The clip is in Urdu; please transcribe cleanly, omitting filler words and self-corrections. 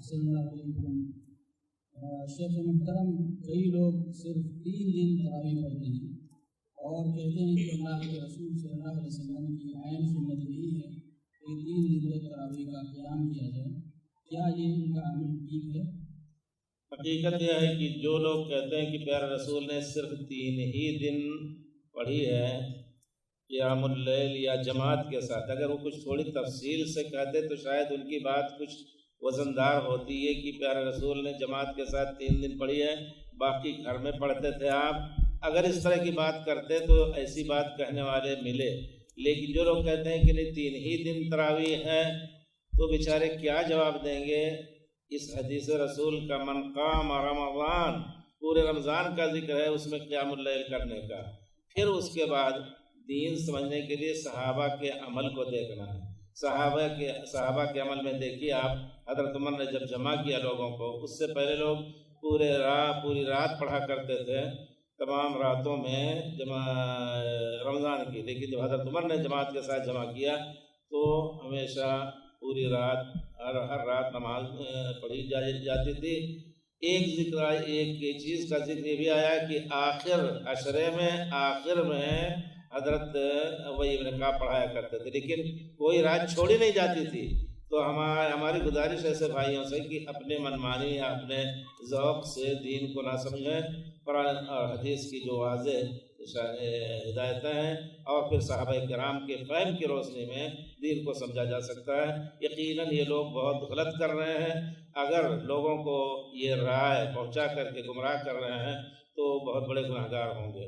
احسن اللہ علیکم۔ شیخ محترم، کئی لوگ صرف 3 دن تراویح پڑھتے ہیں اور کہتے ہیں کہ اللہ کے رسول صلی اللہ علیہ وسلم کی عین سنت یہی ہے کہ 3 دن تک تراویح کا قیام کیا جائے، کیا یہ ان کا عمل ٹھیک ہے؟ حقیقت یہ ہے کہ جو لوگ کہتے ہیں کہ پیارے رسول نے صرف 3 ہی دن پڑھی ہے قیام اللیل یا جماعت کے ساتھ، اگر وہ کچھ تھوڑی تفصیل سے کہتے تو شاید ان کی بات کچھ وزندار ہوتی ہے کہ پیارے رسول نے جماعت کے ساتھ 3 دن پڑھی ہے، باقی گھر میں پڑھتے تھے آپ۔ اگر اس طرح کی بات کرتے تو ایسی بات کہنے والے ملے، لیکن جو لوگ کہتے ہیں کہ نہیں 3 ہی دن تراویح ہے تو بیچارے کیا جواب دیں گے اس حدیث رسول کا؟ من قام رمضان، پورے رمضان کا ذکر ہے اس میں قیام اللیل کرنے کا۔ پھر اس کے بعد دین سمجھنے کے لیے صحابہ کے عمل کو دیکھنا ہے۔ صحابہ کے عمل میں دیکھیے آپ، حضرت عمر نے جب جمع کیا لوگوں کو، اس سے پہلے لوگ پوری رات پڑھا کرتے تھے، تمام راتوں میں رمضان کی، لیکن جب حضرت عمر نے جماعت کے ساتھ جمع کیا تو ہمیشہ پوری رات ہر رات نماز پڑھی جاتی تھی۔ ایک چیز کا ذکر یہ بھی آیا کہ آخر عشرے میں حضرت ابی بن کعب پڑھایا کرتے تھے، لیکن کوئی رات چھوڑی نہیں جاتی تھی۔ تو ہماری گزارش ایسے بھائیوں سے کہ اپنے منمانی یا اپنے ذوق سے دین کو نہ سمجھیں، قرآن اور حدیث کی جو واضح ہدایتیں ہیں اور پھر صحابہ کرام کے فہم کی روشنی میں دین کو سمجھا جا سکتا ہے۔ یقیناً یہ لوگ بہت غلط کر رہے ہیں، اگر لوگوں کو یہ رائے پہنچا کر کے گمراہ کر رہے ہیں تو بہت بڑے گناہگار ہوں گے۔